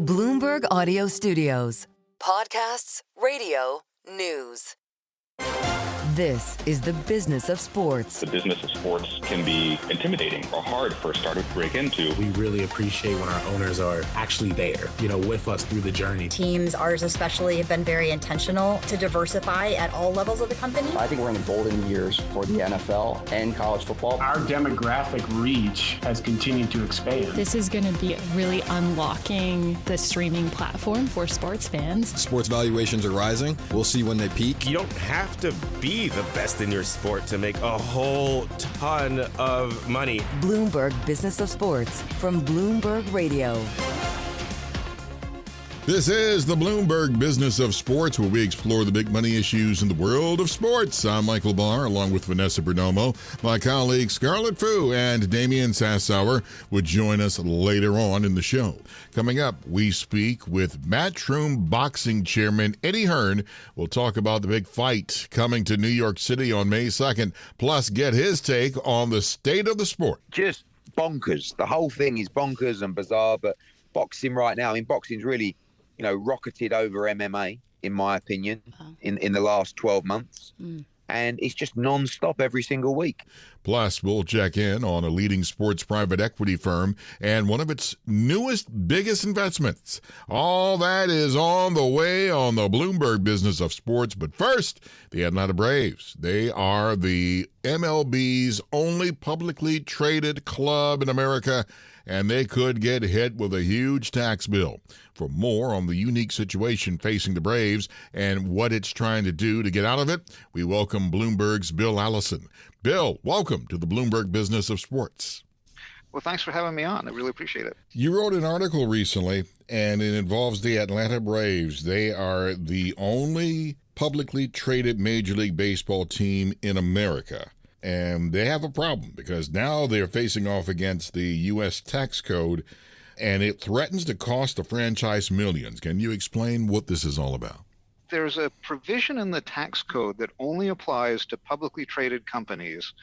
Bloomberg Audio Studios. Podcasts, radio, news. This is the business of sports. The business of sports can be intimidating or hard for a startup to break into. We really appreciate when our owners are actually there, with us through the journey. Teams, ours especially, have been very intentional to diversify at all levels of the company. I think we're in the golden years for the NFL and college football. Our demographic reach has continued to expand. This is going to be really unlocking the streaming platform for sports fans. Sports valuations are rising. We'll see when they peak. You don't have to be the best in your sport to make a whole ton of money. Bloomberg Business of Sports from Bloomberg Radio. This is the Bloomberg Business of Sports, where we explore the big money issues in the world of sports. I'm Michael Barr, along with Vanessa Perdomo. My colleagues Scarlett Fu and Damian Sassower would join us later on in the show. Coming up, we speak with Matchroom boxing chairman Eddie Hearn. We'll talk about the big fight coming to New York City on May 2nd, plus get his take on the state of the sport. Just bonkers. The whole thing is bonkers and bizarre, but boxing right now, boxing's really rocketed over MMA, in my opinion, in the last 12 months. And it's just non-stop every single week. Plus, we'll check in on a leading sports private equity firm and one of its newest, biggest investments. All that is on the way on the Bloomberg Business of Sports. But first, the Atlanta Braves. They are the MLB's only publicly traded club in America, and they could get hit with a huge tax bill. For more on the unique situation facing the Braves and what it's trying to do to get out of it, we welcome Bloomberg's Bill Allison. Bill, welcome to the Bloomberg Business of Sports. Well, thanks for having me on. I really appreciate it. You wrote an article recently, and it involves the Atlanta Braves. They are the only publicly traded Major League Baseball team in America. And they have a problem because now they're facing off against the U.S. tax code, and it threatens to cost the franchise millions. Can you explain what this is all about? There's a provision in the tax code that only applies to publicly traded companies.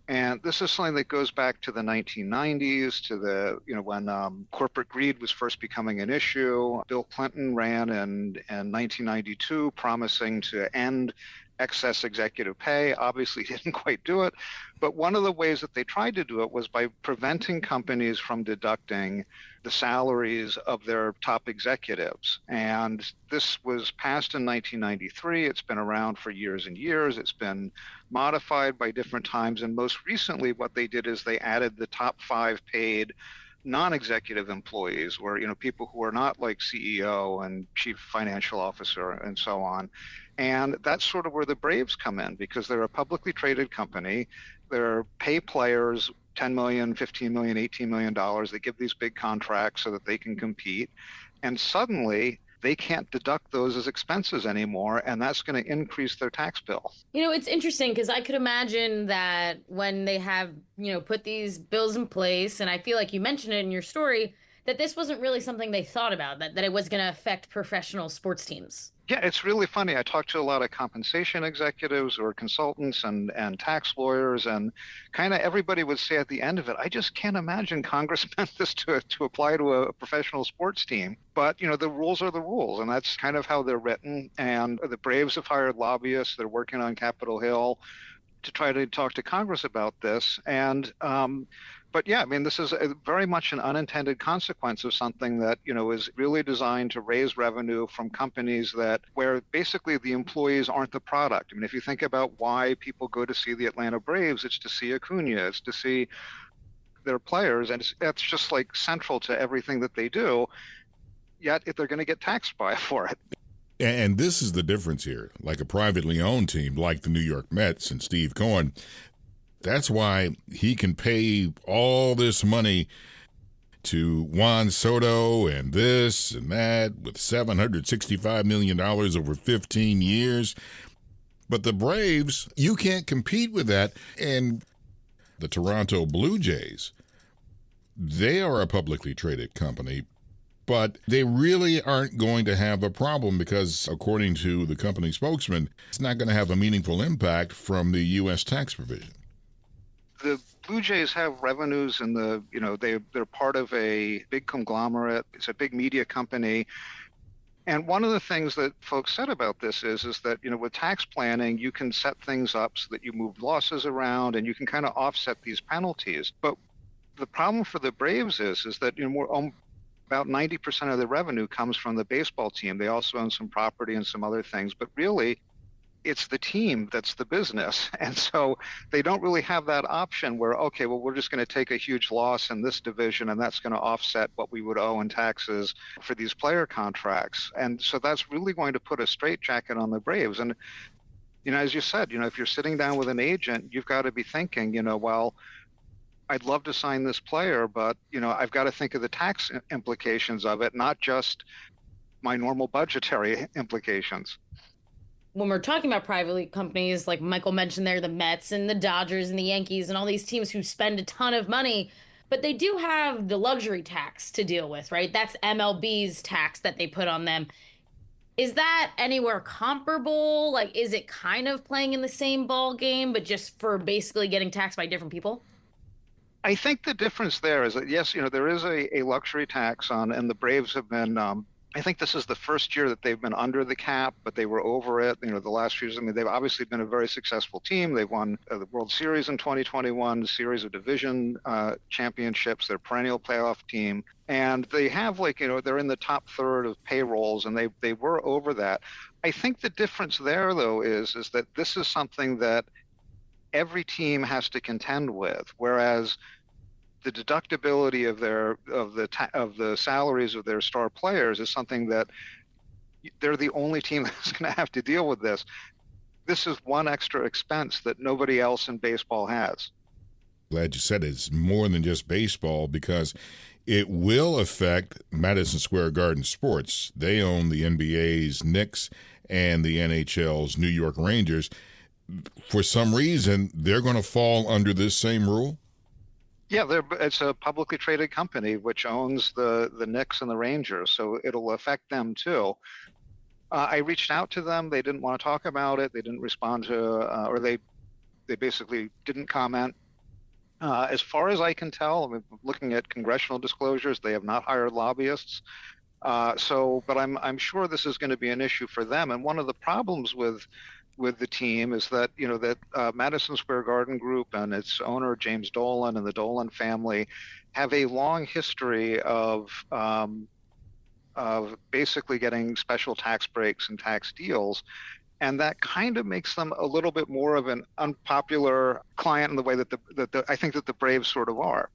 And this is something that goes back to the 1990s, to the, when corporate greed was first becoming an issue. Bill Clinton ran in 1992 promising to end excess executive pay. Obviously didn't quite do it. But one of the ways that they tried to do it was by preventing companies from deducting the salaries of their top executives. And this was passed in 1993. It's been around for years and years. It's been modified by different times. And most recently, what they did is they added the top 5 paid non-executive employees, where, people who are not like CEO and chief financial officer and so on. And that's sort of where the Braves come in, because they're a publicly traded company. They're pay players $10 million, $15 million, $18 million. They give these big contracts so that they can compete. And suddenly they can't deduct those as expenses anymore, and that's going to increase their tax bill. It's interesting because I could imagine that when they have, put these bills in place, and I feel like you mentioned it in your story, that this wasn't really something they thought about, that it was going to affect professional sports teams. Yeah, it's really funny. I talked to a lot of compensation executives or consultants and tax lawyers, and kind of everybody would say at the end of it, I just can't imagine Congress meant this to apply to a professional sports team. But, the rules are the rules, and that's kind of how they're written. And the Braves have hired lobbyists. They're working on Capitol Hill to try to talk to Congress about this. And but yeah, this is very much an unintended consequence of something that, is really designed to raise revenue from companies where basically the employees aren't the product. If you think about why people go to see the Atlanta Braves, it's to see Acuna, it's to see their players, and that's just like central to everything that they do. Yet if they're going to get taxed for it. And this is the difference here. Like a privately owned team like the New York Mets and Steve Cohen, that's why he can pay all this money to Juan Soto and this and that with $765 million over 15 years. But the Braves, you can't compete with that. And the Toronto Blue Jays, they are a publicly traded company, but they really aren't going to have a problem because, according to the company spokesman, it's not going to have a meaningful impact from the U.S. tax provision. The Blue Jays have revenues in they're part of a big conglomerate. It's a big media company. And one of the things that folks said about this is that, with tax planning, you can set things up so that you move losses around and you can kind of offset these penalties. But the problem for the Braves is that, about 90% of the revenue comes from the baseball team. They also own some property and some other things, but really it's the team that's the business. And so they don't really have that option where, okay, well, we're just going to take a huge loss in this division and that's going to offset what we would owe in taxes for these player contracts. And so that's really going to put a straitjacket on the Braves. And, as you said, if you're sitting down with an agent, you've got to be thinking, well, I'd love to sign this player, but, I've got to think of the tax implications of it, not just my normal budgetary implications. When we're talking about privately companies, like Michael mentioned there, the Mets and the Dodgers and the Yankees and all these teams who spend a ton of money, but they do have the luxury tax to deal with, right? That's MLB's tax that they put on them. Is that anywhere comparable? Like, is it kind of playing in the same ball game, but just for basically getting taxed by different people? I think the difference there is that, yes, there is a luxury tax on, and the Braves have been, I think this is the first year that they've been under the cap, but they were over it, the last few years. I mean, they've obviously been a very successful team. They've won the World Series in 2021, a series of division championships. They're a perennial playoff team. And they have they're in the top third of payrolls, and they were over that. I think the difference there, though, is that this is something that every team has to contend with, whereas the deductibility of the salaries of their star players is something that they're the only team that's going to have to deal with this. This is one extra expense that nobody else in baseball has. Glad you said it's more than just baseball, because it will affect Madison Square Garden sports. They own the NBA's Knicks and the NHL's New York Rangers. For some reason, they're going to fall under this same rule? Yeah, it's a publicly traded company which owns the Knicks and the Rangers, so it'll affect them too. I reached out to them. They didn't want to talk about it. They didn't respond to, or they basically didn't comment. As far as I can tell, I mean, looking at congressional disclosures, they have not hired lobbyists. But I'm sure this is going to be an issue for them. And one of the problems with the team is that Madison Square Garden Group and its owner James Dolan and the Dolan family have a long history of basically getting special tax breaks and tax deals, and that kind of makes them a little bit more of an unpopular client in the way that I think that the Braves sort of are.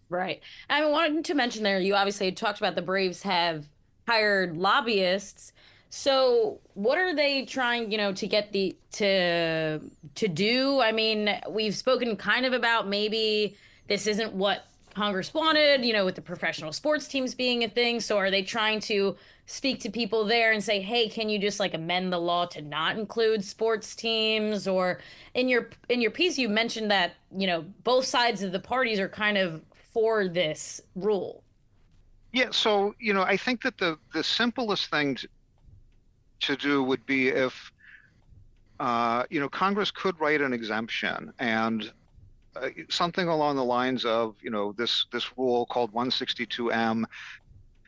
Right. I wanted to mention there, you obviously talked about the Braves have hired lobbyists. So what are they trying, to get to do? I mean, we've spoken kind of about maybe this isn't what Congress wanted, with the professional sports teams being a thing. So are they trying to speak to people there and say, hey, can you just amend the law to not include sports teams? Or in your piece, you mentioned that, both sides of the parties are kind of for this rule. Yeah. So, I think that the simplest thing to do would be if, Congress could write an exemption and something along the lines of, this rule called 162M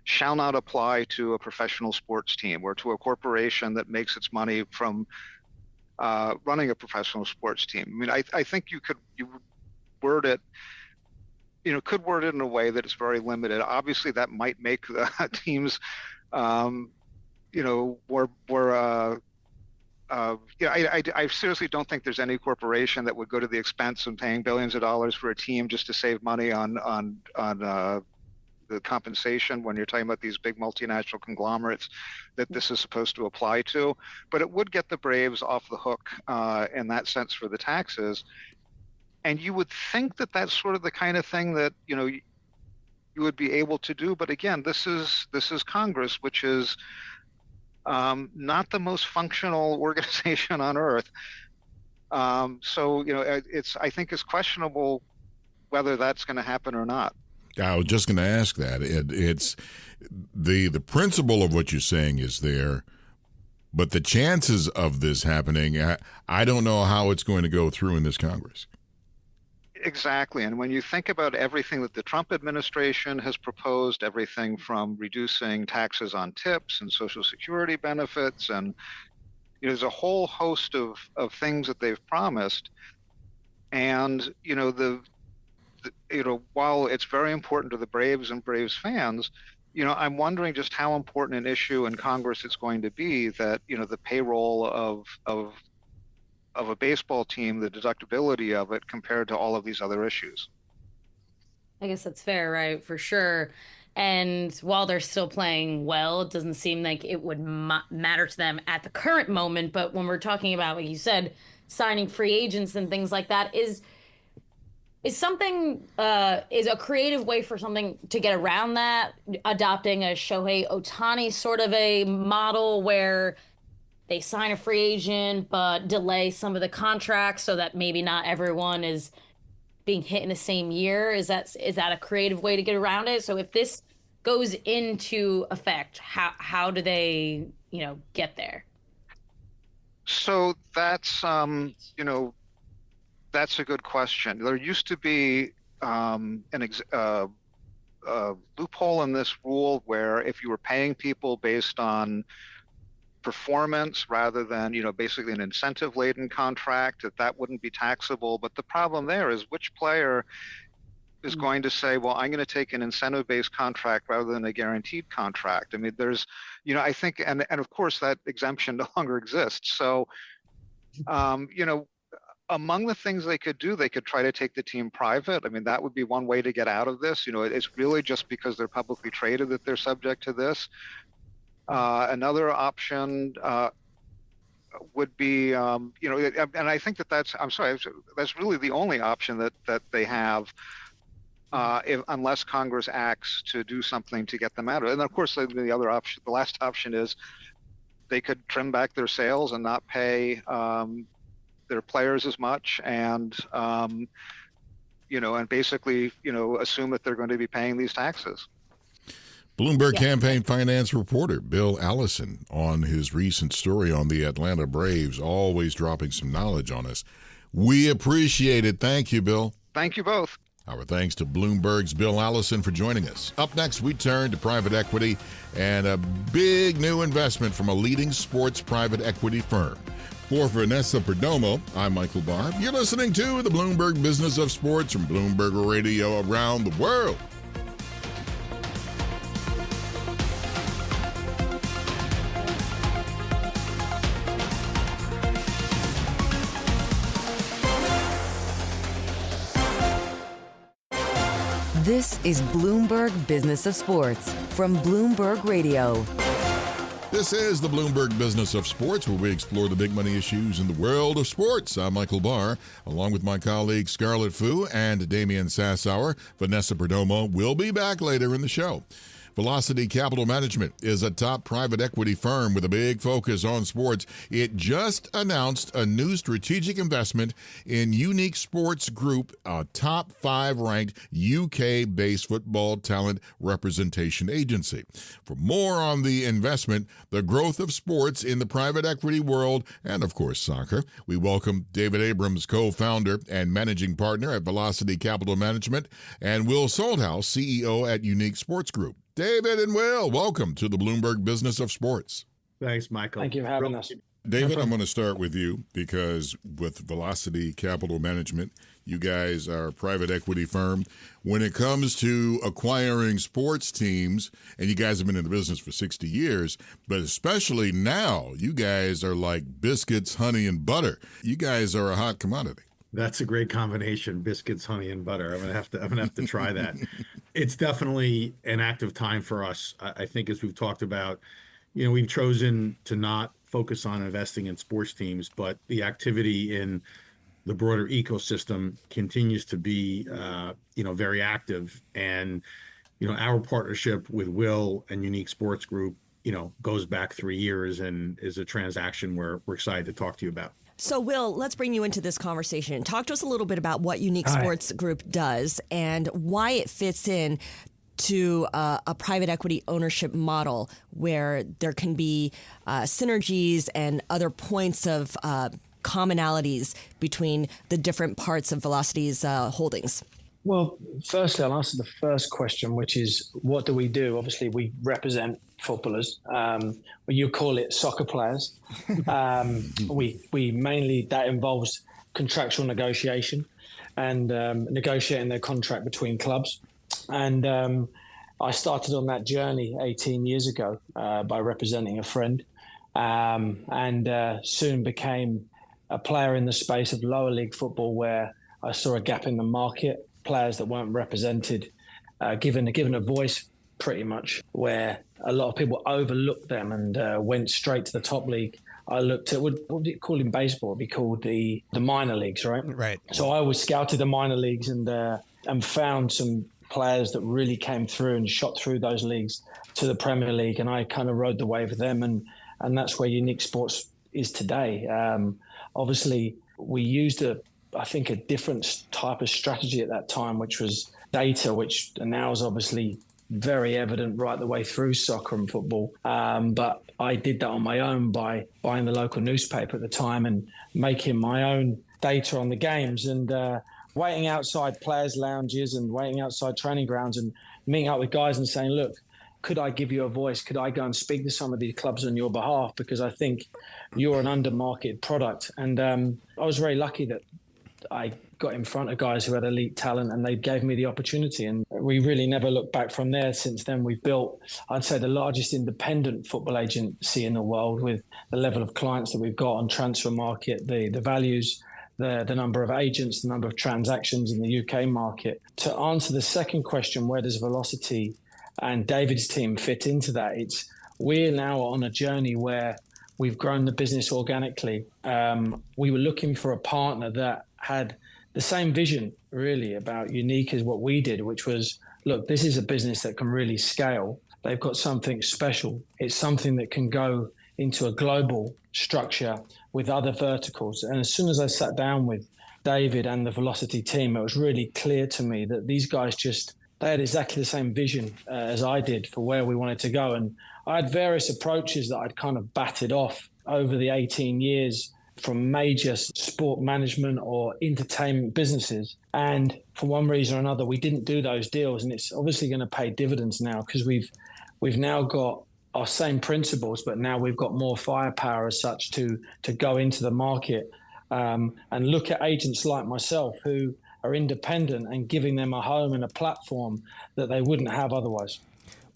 shall not apply to a professional sports team or to a corporation that makes its money from running a professional sports team. I mean, I think you word it, could word it in a way that it's very limited. Obviously, that might make the teams I seriously don't think there's any corporation that would go to the expense of paying billions of dollars for a team just to save money on the compensation when you're talking about these big multinational conglomerates that this is supposed to apply to. But it would get the Braves off the hook in that sense for the taxes. And you would think that that's sort of the kind of thing that, you would be able to do. But again, this is Congress, which is not the most functional organization on earth. I think it's questionable whether that's going to happen or not. I was just going to ask that. It's the principle of what you're saying is there, but the chances of this happening, I don't know how it's going to go through in this Congress. Exactly. And when you think about everything that the Trump administration has proposed, everything from reducing taxes on tips and Social Security benefits, and there's a whole host of things that they've promised. And, while it's very important to the Braves and Braves fans, I'm wondering just how important an issue in Congress it's going to be that, the payroll of a baseball team, the deductibility of it compared to all of these other issues. I guess that's fair, right? For sure. And while they're still playing well, it doesn't seem like it would matter to them at the current moment. But when we're talking about, like you said, signing free agents and things like that, is a creative way for something to get around that, adopting a Shohei Ohtani sort of a model where they sign a free agent but delay some of the contracts so that maybe not everyone is being hit in the same year? Is that a creative way to get around it? So if this goes into effect, how do they, get there? So that's that's a good question. There used to be a loophole in this rule where if you were paying people based on performance rather than, basically an incentive-laden contract, that wouldn't be taxable. But the problem there is which player is going to say, well, I'm going to take an incentive-based contract rather than a guaranteed contract. I mean, there's, I think, and of course that exemption no longer exists. So, among the things they could do, they could try to take the team private. I mean, that would be one way to get out of this. It's really just because they're publicly traded that they're subject to this. Another option would be, and I think that's really the only option that they have, unless Congress acts to do something to get them out of it. And of course, the other option, the last option, is they could trim back their sales and not pay their players as much, and and basically, assume that they're going to be paying these taxes. Bloomberg campaign finance reporter Bill Allison on his recent story on the Atlanta Braves, always dropping some knowledge on us. We appreciate it. Thank you, Bill. Thank you both. Our thanks to Bloomberg's Bill Allison for joining us. Up next, we turn to private equity and a big new investment from a leading sports private equity firm. For Vanessa Perdomo, I'm Michael Barr. You're listening to the Bloomberg Business of Sports from Bloomberg Radio around the world. This is Bloomberg Business of Sports from Bloomberg Radio. This is the Bloomberg Business of Sports, where we explore the big money issues in the world of sports. I'm Michael Barr, along with my colleagues Scarlett Fu and Damian Sassower. Vanessa Perdomo will be back later in the show. Velocity Capital Management is a top private equity firm with a big focus on sports. It just announced a new strategic investment in Unique Sports Group, a top 5 ranked UK-based football talent representation agency. For more on the investment, the growth of sports in the private equity world, and of course soccer, we welcome David Abrams, co-founder and managing partner at Velocity Capital Management, and Will Salthouse, CEO at Unique Sports Group. David and Will, welcome to the Bloomberg Business of Sports. Thanks, Michael. Thank you for having us. David, I'm going to start with you because with Velocity Capital Management, you guys are a private equity firm. When it comes to acquiring sports teams, and you guys have been in the business for 60 years, but especially now, you guys are like biscuits, honey, and butter. You guys are a hot commodity. That's a great combination, biscuits, honey, and butter. I'm gonna have to try that. It's definitely an active time for us. I think, as we've talked about, we've chosen to not focus on investing in sports teams, but the activity in the broader ecosystem continues to be, very active. And, our partnership with Will and Unique Sports Group, goes back 3 years and is a transaction we're excited to talk to you about. So, Will, let's bring you into this conversation. Talk to us a little bit about what Unique Sports Group does and why it fits in to a private equity ownership model where there can be synergies and other points of commonalities between the different parts of Velocity's holdings? Well, firstly, I'll answer the first question, which is what do we do? Obviously, we represent footballers. You call it soccer players. We mainly, that involves contractual negotiation and negotiating their contract between clubs. And I started on that journey 18 years ago by representing a friend, and soon became a player in the space of lower league football, where I saw a gap in the market. Players that weren't represented, given a voice, pretty much, where a lot of people overlooked them and went straight to the top league. I looked at what do you call in baseball? It'd be called the minor leagues, right? Right. So I always scouted the minor leagues and found some players that really came through and shot through those leagues to the Premier League, and I kind of rode the wave of them, and that's where Unique Sports is today. Obviously, we used I think a different type of strategy at that time, which was data, which now is obviously very evident right the way through soccer and football. But I did that on my own by buying the local newspaper at the time and making my own data on the games, and waiting outside players' lounges and waiting outside training grounds and meeting up with guys and saying, look, could I give you a voice? Could I go and speak to some of these clubs on your behalf? Because I think you're an undermarketed product. And I was very lucky that I got in front of guys who had elite talent, and they gave me the opportunity. And we really never looked back from there. Since then, we've built, I'd say, the largest independent football agency in the world, with the level of clients that we've got on transfer market, the values, the number of agents, the number of transactions in the UK market. To answer the second question, where does Velocity and David's team fit into that? We're now on a journey where we've grown the business organically. We were looking for a partner that had the same vision, really, about Unique as what we did, which was, look, this is a business that can really scale. They've got something special. It's something that can go into a global structure with other verticals. And as soon as I sat down with David and the Velocity team, it was really clear to me that these guys they had exactly the same vision as I did for where we wanted to go. And I had various approaches that I'd kind of batted off over the 18 years from major sport management or entertainment businesses. And for one reason or another, we didn't do those deals. And it's obviously going to pay dividends now, because we've now got our same principles, but now we've got more firepower as such to go into the market and look at agents like myself who are independent and giving them a home and a platform that they wouldn't have otherwise.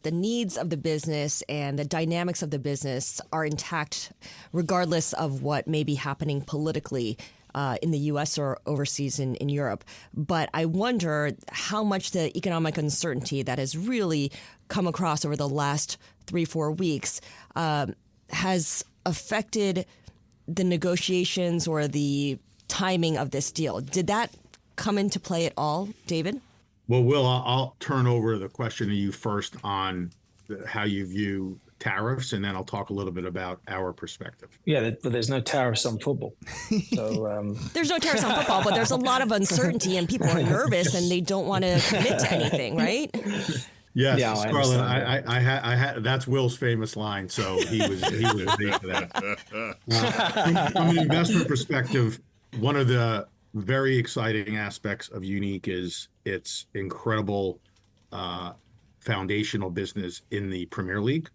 The needs of the business and the dynamics of the business are intact, regardless of what may be happening politically in the U.S. or overseas in Europe. But I wonder how much the economic uncertainty that has really come across over the last 3-4 weeks has affected the negotiations or the timing of this deal. Did that come into play at all, David? Well, Will, I'll turn over the question to you first on how you view tariffs, and then I'll talk a little bit about our perspective. Yeah, but there's no tariffs on football. So there's no tariffs on football, but there's a lot of uncertainty, and people are nervous and they don't want to commit to anything, right? Yes, yeah, Scarlett, I had that's Will's famous line, so he was big for that. From an investment perspective, one of the very exciting aspects of Unique is its incredible foundational business in the Premier League.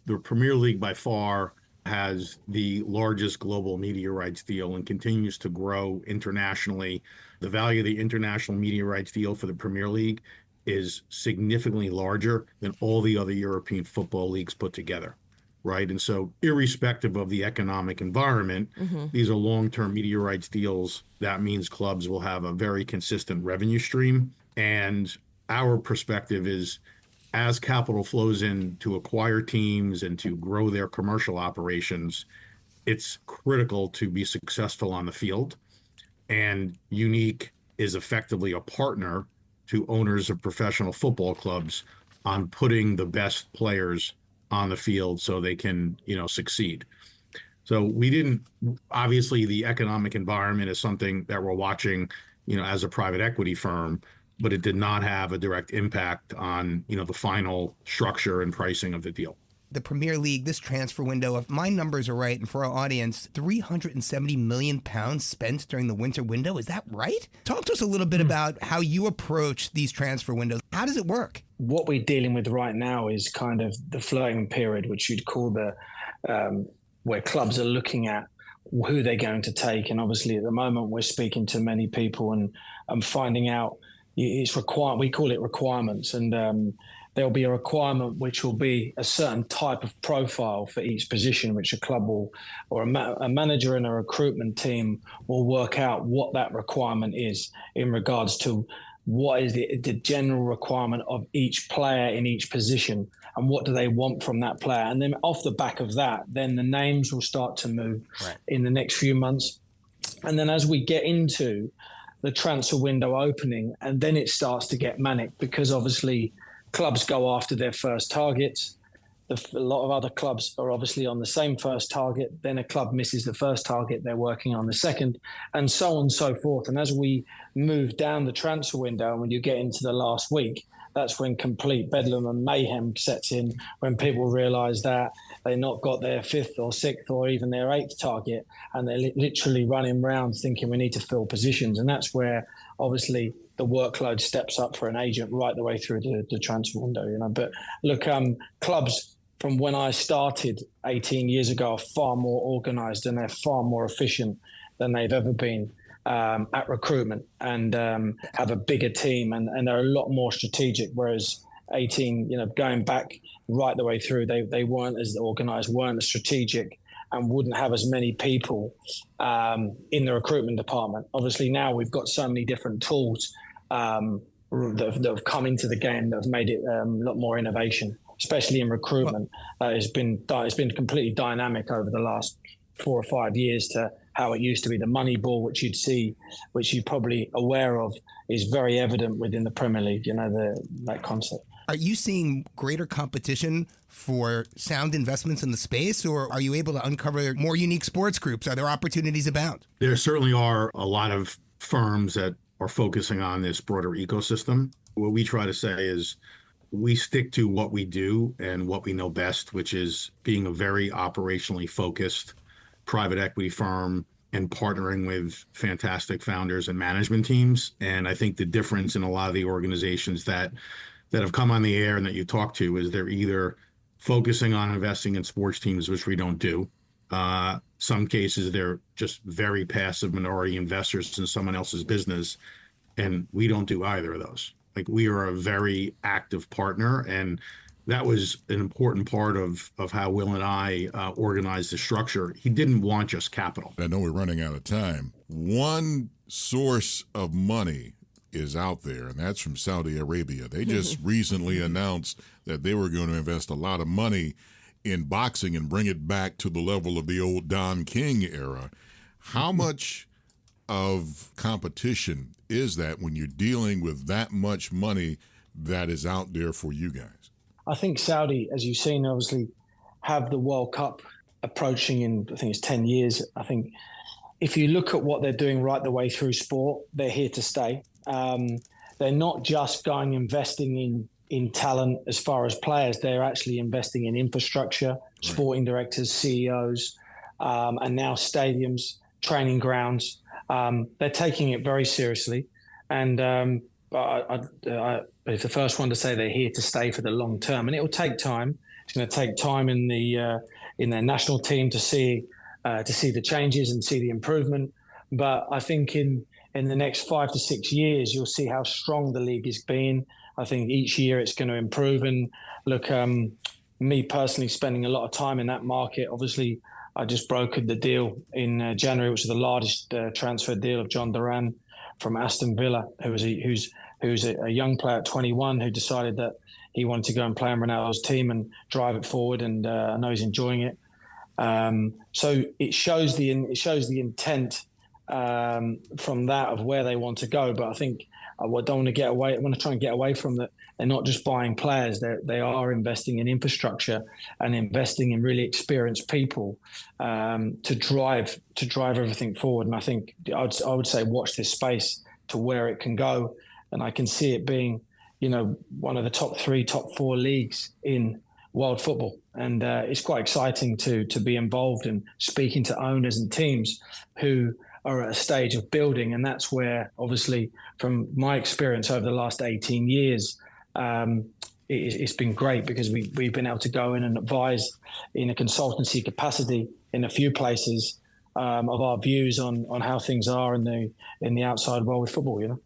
The Premier League by far has the largest global media rights deal and continues to grow internationally. The value of the international media rights deal for the Premier League is significantly larger than all the other European football leagues put together, right? And so irrespective of the economic environment, these are long-term media rights deals. That means clubs will have a very consistent revenue stream. And our perspective is, as capital flows in to acquire teams and to grow their commercial operations, it's critical to be successful on the field. And Unique is effectively a partner to owners of professional football clubs on putting the best players on the field so they can, succeed. So we didn't, obviously the economic environment is something that we're watching, as a private equity firm, but it did not have a direct impact on, the final structure and pricing of the deal. the Premier League, this transfer window, if my numbers are right, and for our audience, £370 million spent during the winter window. Is that right? Talk to us a little bit about how you approach these transfer windows. How does it work? What we're dealing with right now is kind of the flirting period, which you'd call the where clubs are looking at who they're going to take. And obviously at the moment we're speaking to many people and finding out it's required. We call it requirements. And there'll be a requirement which will be a certain type of profile for each position, which a club will, or a manager and a recruitment team will work out what that requirement is in regards to what is the general requirement of each player in each position and what do they want from that player. And then off the back of that, then the names will start to move in the next few months. And then as we get into the transfer window opening, and then it starts to get manic because obviously clubs go after their first targets. A lot of other clubs are obviously on the same first target. Then a club misses the first target, they're working on the second, and so on and so forth. And as we move down the transfer window, and when you get into the last week, that's when complete bedlam and mayhem sets in, when people realise that they've not got their fifth or sixth or even their eighth target, and they're literally running around thinking we need to fill positions. And that's where obviously the workload steps up for an agent right the way through the transfer window. But look, clubs from when I started 18 years ago are far more organised and they're far more efficient than they've ever been at recruitment, and have a bigger team, and they're a lot more strategic. Whereas 18, going back right the way through, they weren't as organised, weren't as strategic, and wouldn't have as many people in the recruitment department. Obviously now we've got so many different tools that have come into the game that have made it a lot more innovation, especially in recruitment. It's been completely dynamic over the last 4 or 5 years to how it used to be. The money ball, which you'd see, which you're probably aware of, is very evident within the Premier League, that concept. Are you seeing greater competition for sound investments in the space, or are you able to uncover more unique sports groups? Are there opportunities abound? There certainly are a lot of firms that are focusing on this broader ecosystem. What we try to say is we stick to what we do and what we know best, which is being a very operationally focused private equity firm and partnering with fantastic founders and management teams. And I think the difference in a lot of the organizations that have come on the air and that you talk to is they're either focusing on investing in sports teams, which we don't do. Some cases, they're just very passive minority investors in someone else's business. And we don't do either of those. Like, we are a very active partner, and that was an important part of how Will and I organized the structure. He didn't want just capital. I know we're running out of time. One source of money is out there, and that's from Saudi Arabia. They just recently announced that they were going to invest a lot of money in boxing and bring it back to the level of the old Don King era. How much of competition is that when you're dealing with that much money that is out there for you guys? I think Saudi, as you've seen, obviously have the World Cup approaching in, I think it's 10 years. I think if you look at what they're doing right the way through sport, they're here to stay. They're not just going investing in talent as far as players. They're actually investing in infrastructure, sporting directors, CEOs, and now stadiums, training grounds. They're taking it very seriously. And it's the first one to say they're here to stay for the long term, and it will take time. It's going to take time in their national team to see the changes and see the improvement. But I think in the next 5 to 6 years, you'll see how strong the league has been. I think each year it's going to improve. And look, me personally spending a lot of time in that market. Obviously, I just brokered the deal in January, which is the largest transfer deal of John Duran from Aston Villa, who's a young player at 21 who decided that he wanted to go and play on Ronaldo's team and drive it forward, and I know he's enjoying it. So it shows the intent from that of where they want to go. But I think I don't want to get away. I want to try and get away from that. They're not just buying players; they are investing in infrastructure and investing in really experienced people to drive everything forward. And I think I would say watch this space to where it can go, and I can see it being, one of the top 3, top 4 leagues in world football. And it's quite exciting to be involved in speaking to owners and teams who are at a stage of building. And that's where, obviously, from my experience over the last 18 years, it's been great because we've been able to go in and advise in a consultancy capacity in a few places of our views on how things are in the outside world with football, you know.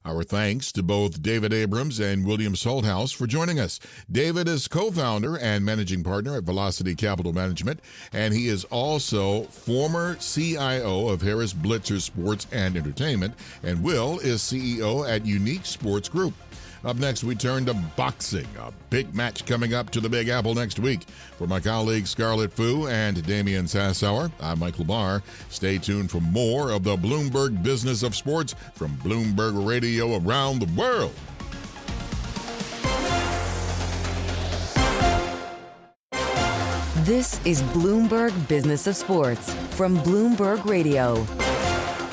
Our thanks to both David Abrams and William Salthouse for joining us. David is co-founder and managing partner at Velocity Capital Management, and he is also former CIO of Harris Blitzer Sports and Entertainment, and Will is CEO at Unique Sports Group. Up next, we turn to boxing, a big match coming up to the Big Apple next week. For my colleagues Scarlett Fu and Damian Sassauer, I'm Michael Barr. Stay tuned for more of the Bloomberg Business of Sports from Bloomberg Radio around the world. This is Bloomberg Business of Sports from Bloomberg Radio.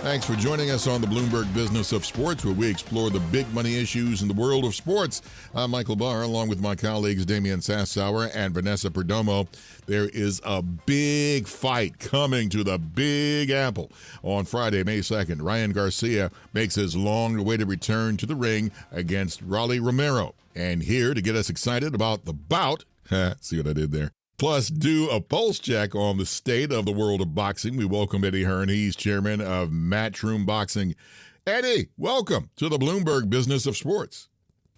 Thanks for joining us on the Bloomberg Business of Sports, where we explore the big money issues in the world of sports. I'm Michael Barr, along with my colleagues Damian Sassauer and Vanessa Perdomo. There is a big fight coming to the Big Apple. On Friday, May 2nd, Ryan Garcia makes his long-awaited return to the ring against Rolly Romero. And here to get us excited about the bout, see what I did there? Plus, do a pulse check on the state of the world of boxing. We welcome Eddie Hearn. He's chairman of Matchroom Boxing. Eddie, welcome to the Bloomberg Business of Sports.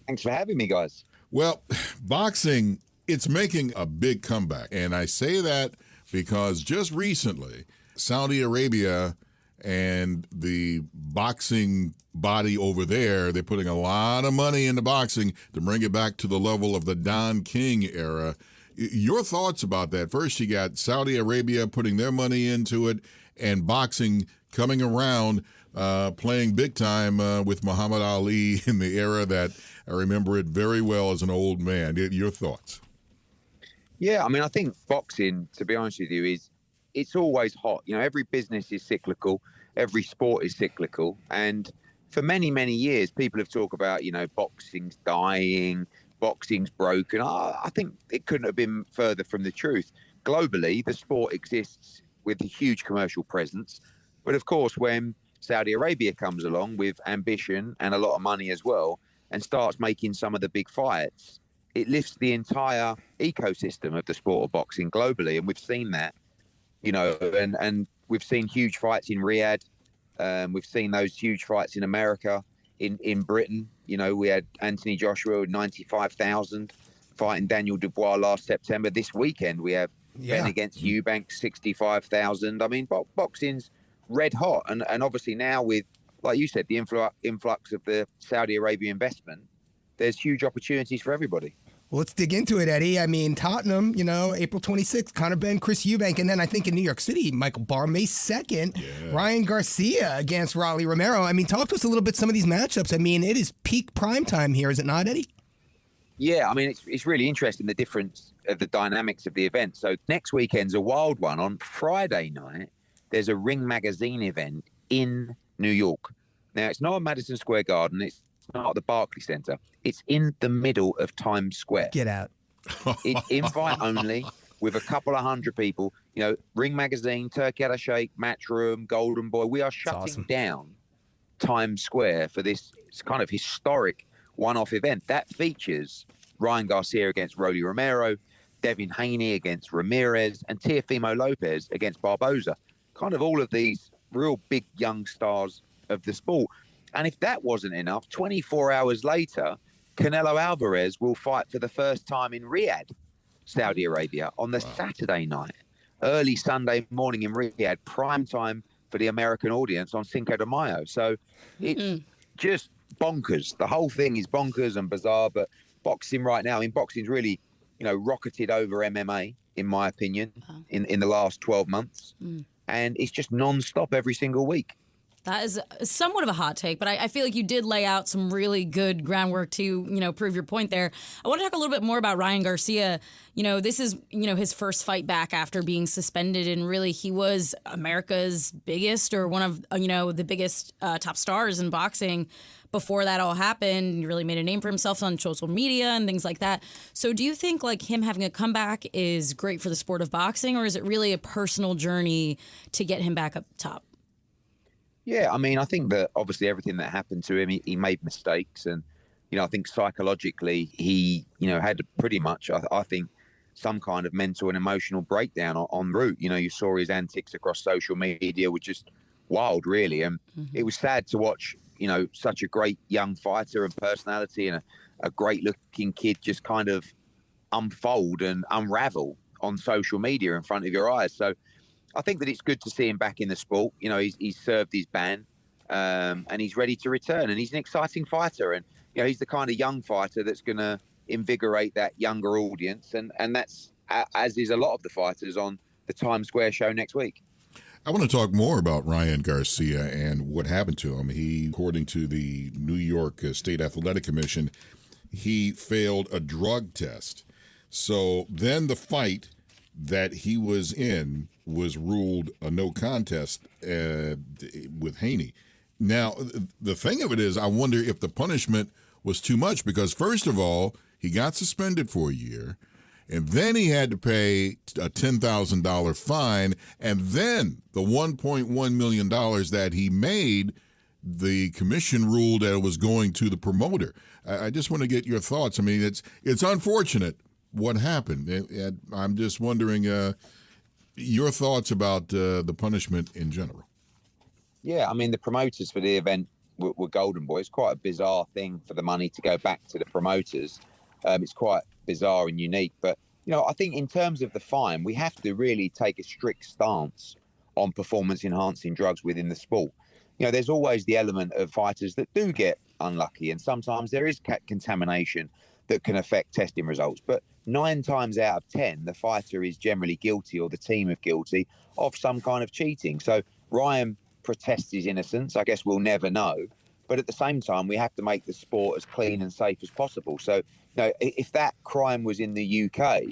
Thanks for having me, guys. Well, boxing, it's making a big comeback. And I say that because just recently, Saudi Arabia and the boxing body over there, they're putting a lot of money into boxing to bring it back to the level of the Don King era. Your thoughts about that? First, you got Saudi Arabia putting their money into it and boxing coming around, playing big time with Muhammad Ali in the era that I remember it very well as an old man. Your thoughts? Yeah, I mean, I think boxing, to be honest with you, it's always hot. You know, every business is cyclical. Every sport is cyclical. And for many, many years, people have talked about, you know, boxing's dying, boxing's broken. I think it couldn't have been further from the truth. Globally, the sport exists with a huge commercial presence. But of course, when Saudi Arabia comes along with ambition and a lot of money as well and starts making some of the big fights, it lifts the entire ecosystem of the sport of boxing globally. And we've seen that, you know, and we've seen huge fights in Riyadh. We've seen those huge fights in America, in Britain. You know, we had Anthony Joshua with 95,000 fighting Daniel Dubois last September. This weekend, we have Ben against Eubank, 65,000. I mean, boxing's red hot. And obviously now with, like you said, the influx of the Saudi Arabia investment, there's huge opportunities for everybody. Well, let's dig into it, Eddie. I mean, Tottenham, you know, April 26th, Conor Benn, Chris Eubank. And then I think in New York City, Michael Barr, May 2nd, Ryan Garcia against Rolly Romero. I mean, talk to us a little bit some of these matchups. I mean, it is peak prime time here, is it not, Eddie? Yeah, I mean, it's really interesting, the difference of the dynamics of the event. So next weekend's a wild one. On Friday night, there's a Ring Magazine event in New York. Now, it's not at Madison Square Garden. It's not at the Barclays Center. It's in the middle of Times Square. Get out. It's invite only with a couple of hundred people. You know, Ring Magazine, Turkey Had a Shake, Matchroom, Golden Boy. We are shutting down Times Square for this kind of historic one-off event. That features Ryan Garcia against Rolly Romero, Devin Haney against Ramirez, and Teofimo Lopez against Barboza. Kind of all of these real big young stars of the sport. And if that wasn't enough, 24 hours later, Canelo Alvarez will fight for the first time in Riyadh, Saudi Arabia, on the Saturday night. Early Sunday morning in Riyadh, prime time for the American audience on Cinco de Mayo. So it's just bonkers. The whole thing is bonkers and bizarre, but boxing right now, I mean, boxing's really, you know, rocketed over MMA, in my opinion, in the last 12 months. And it's just non-stop every single week. That is somewhat of a hot take, but I feel like you did lay out some really good groundwork to, prove your point there. I want to talk a little bit more about Ryan Garcia. This is, his first fight back after being suspended, and really he was America's biggest, or one of, the biggest top stars in boxing before that all happened. He really made a name for himself on social media and things like that. So do you think like him having a comeback is great for the sport of boxing, or is it really a personal journey to get him back up top? Yeah, I mean, I think that obviously everything that happened to him, he made mistakes. And, I think psychologically he, had pretty much, I think, some kind of mental and emotional breakdown en route. You saw his antics across social media were just wild, really. And it was sad to watch, such a great young fighter and personality and a great looking kid just kind of unfold and unravel on social media in front of your eyes. So I think that it's good to see him back in the sport. He's served his ban and he's ready to return, and he's an exciting fighter. And, he's the kind of young fighter that's going to invigorate that younger audience. And that's, as is a lot of the fighters on the Times Square show next week. I want to talk more about Ryan Garcia and what happened to him. He, according to the New York State Athletic Commission, he failed a drug test. So then the fight that he was in was ruled a no contest with Haney. Now, the thing of it is, I wonder if the punishment was too much, because first of all, he got suspended for a year, and then he had to pay a $10,000 fine, and then the $1.1 million that he made, the commission ruled that it was going to the promoter. I just want to get your thoughts. I mean, it's unfortunate what happened. And I'm just wondering your thoughts about the punishment in general. Yeah, I mean, the promoters for the event were golden boys. Quite a bizarre thing for the money to go back to the promoters. It's quite bizarre and unique. But, I think in terms of the fine, we have to really take a strict stance on performance-enhancing drugs within the sport. There's always the element of fighters that do get unlucky, and sometimes there is contamination that can affect testing results. But 9 times out of 10, the fighter is generally guilty, or the team of guilty, of some kind of cheating. So Ryan protests his innocence. I guess we'll never know. But at the same time, we have to make the sport as clean and safe as possible. So, if that crime was in the UK,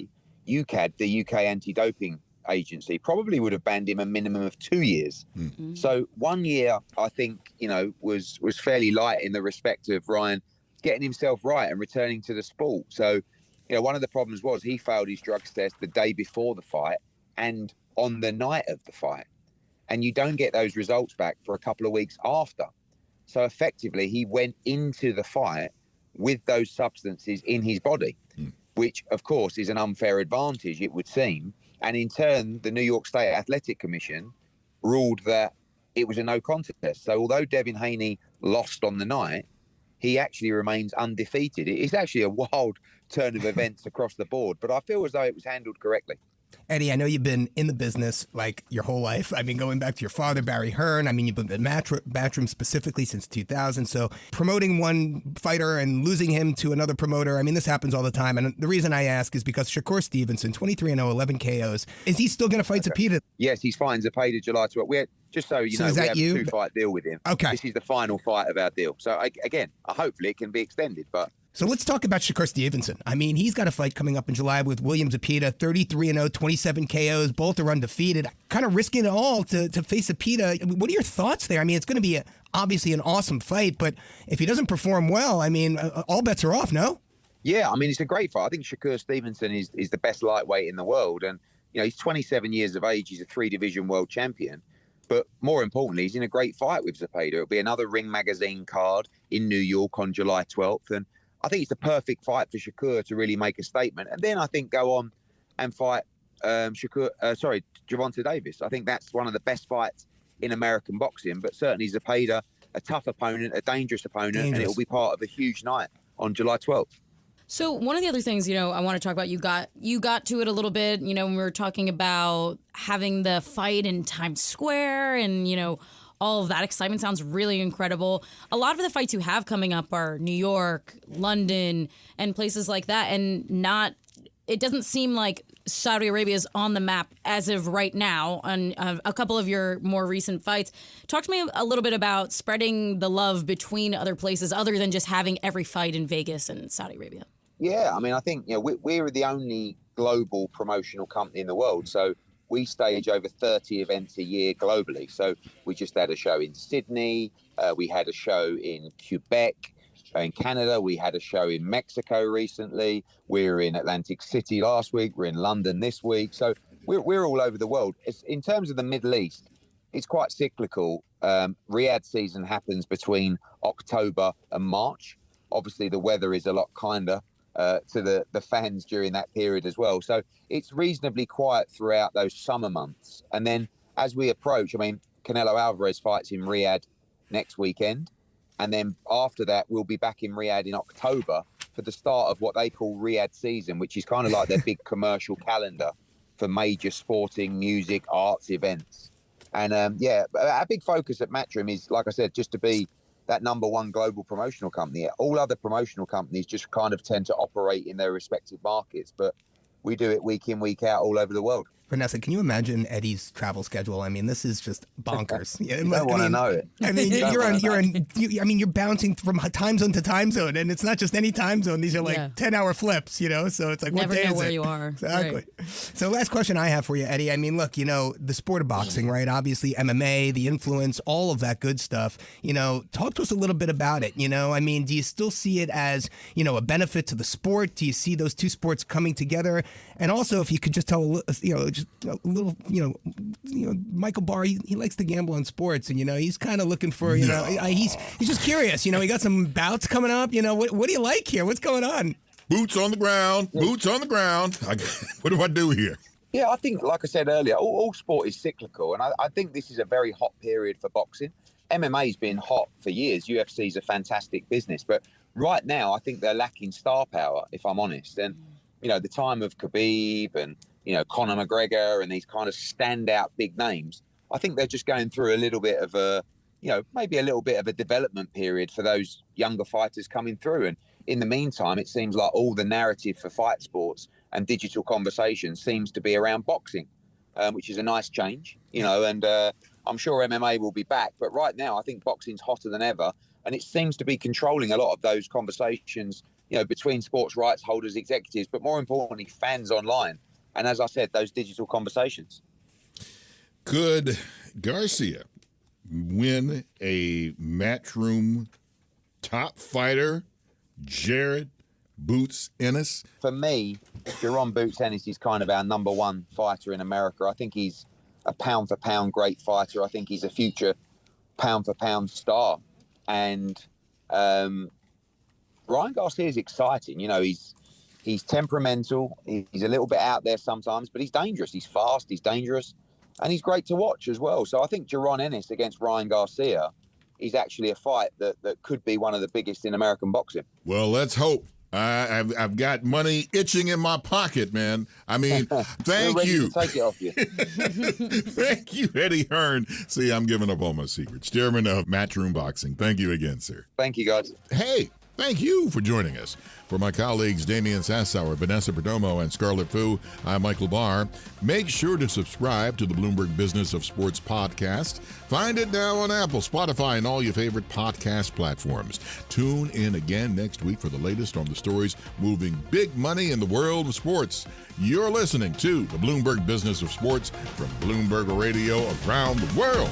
UKAD, the UK anti-doping agency, probably would have banned him a minimum of 2 years. Mm-hmm. So 1 year, I think, was fairly light in the respect of Ryan getting himself right and returning to the sport. So, one of the problems was he failed his drugs test the day before the fight and on the night of the fight. And you don't get those results back for a couple of weeks after. So effectively, he went into the fight with those substances in his body, which, of course, is an unfair advantage, it would seem. And in turn, the New York State Athletic Commission ruled that it was a no contest. So although Devin Haney lost on the night, he actually remains undefeated. It's actually a wild turn of events across the board, but I feel as though it was handled correctly. Eddie, I know you've been in the business like your whole life. I mean, going back to your father, Barry Hearn. I mean, you've been at Matchroom specifically since 2000. So promoting one fighter and losing him to another promoter, I mean, this happens all the time. And the reason I ask is because Shakur Stevenson, 23-0, 11 KOs. Is he still going to fight Zepeda? Yes, he's fighting Zepeda July 12th. Just so you know, we have a 2-fight deal with him. Okay. This is the final fight of our deal. So again, hopefully it can be extended, but... So let's talk about Shakur Stevenson. I mean, he's got a fight coming up in July with William Zepeda, 33-0, 27 KOs. Both are undefeated. Kind of risking it all to face Zepeda. What are your thoughts there? I mean, it's going to be obviously an awesome fight, but if he doesn't perform well, I mean, all bets are off, no? Yeah, I mean, it's a great fight. I think Shakur Stevenson is the best lightweight in the world. And, he's 27 years of age. He's a 3-division world champion. But more importantly, he's in a great fight with Zepeda. It'll be another Ring Magazine card in New York on July 12th. And I think it's the perfect fight for Shakur to really make a statement. And then I think go on and fight Gervonta Davis. I think that's one of the best fights in American boxing. But certainly Zepeda, a tough opponent, a dangerous opponent, and it will be part of a huge night on July 12th. So one of the other things, I want to talk about, you got to it a little bit, when we were talking about having the fight in Times Square and, all of that excitement sounds really incredible. A lot of the fights you have coming up are New York, London, and places like that, and not it doesn't seem like Saudi Arabia is on the map as of right now on a couple of your more recent fights. Talk to me a little bit about spreading the love between other places other than just having every fight in Vegas and Saudi Arabia. Yeah, I mean, I think we're the only global promotional company in the world. So we stage over 30 events a year globally. So we just had a show in Sydney. We had a show in Quebec. In Canada, we had a show in Mexico recently. We were in Atlantic City last week. We're in London this week. So we're all over the world. In terms of the Middle East, it's quite cyclical. Riyadh season happens between October and March. Obviously, the weather is a lot kinder to the fans during that period as well. So it's reasonably quiet throughout those summer months. And then as we approach, I mean, Canelo Alvarez fights in Riyadh next weekend. And then after that, we'll be back in Riyadh in October for the start of what they call Riyadh season, which is kind of like their big commercial calendar for major sporting, music, arts events. And our big focus at Matchroom is, like I said, just to be that number one global promotional company. All other promotional companies just kind of tend to operate in their respective markets, but we do it week in, week out all over the world. Vanessa, can you imagine Eddie's travel schedule? I mean, this is just bonkers. You don't want to know it. I mean, you're bouncing from time zone to time zone, and it's not just any time zone. These are like 10-hour flips, So it's like, never what day know is where it? You are. Exactly. Right. So last question I have for you, Eddie. I mean, look, the sport of boxing, right? Obviously, MMA, the influence, all of that good stuff. Talk to us a little bit about it. I mean, do you still see it as, a benefit to the sport? Do you see those two sports coming together? And also, if you could just tell, just a little, Michael Barr, he likes to gamble on sports, and he's kind of looking for, he's just curious. He got some bouts coming up. What do you like here? What's going on? Boots on the ground. Boots on the ground. What do I do here? Yeah, I think, like I said earlier, all sport is cyclical, and I think this is a very hot period for boxing. MMA's been hot for years. UFC's a fantastic business, but right now I think they're lacking star power, if I'm honest. And the time of Khabib and Conor McGregor and these kind of standout big names, I think they're just going through a little bit of a, maybe a little bit of a development period for those younger fighters coming through. And in the meantime, it seems like all the narrative for fight sports and digital conversation seems to be around boxing, which is a nice change, and I'm sure MMA will be back. But right now, I think boxing's hotter than ever. And it seems to be controlling a lot of those conversations, between sports rights holders, executives, but more importantly, fans online. And as I said, those digital conversations. Could Garcia win a Matchroom top fighter, Jared Boots Ennis? For me, Jaron Boots Ennis is kind of our number one fighter in America. I think he's a pound-for-pound great fighter. I think he's a future pound-for-pound star. And Ryan Garcia is exciting. He's temperamental. He's a little bit out there sometimes, but he's dangerous. He's fast. He's dangerous. And he's great to watch as well. So I think Jaron Ennis against Ryan Garcia is actually a fight that could be one of the biggest in American boxing. Well, let's hope. I've got money itching in my pocket, man. I mean, thank you. To take it off you. Thank you, Eddie Hearn. See, I'm giving up all my secrets. Chairman of Matchroom Boxing. Thank you again, sir. Thank you, guys. Hey, thank you for joining us. For my colleagues Damian Sassauer, Vanessa Perdomo, and Scarlett Fu, I'm Michael Barr. Make sure to subscribe to the Bloomberg Business of Sports podcast. Find it now on Apple, Spotify, and all your favorite podcast platforms. Tune in again next week for the latest on the stories moving big money in the world of sports. You're listening to the Bloomberg Business of Sports from Bloomberg Radio around the world.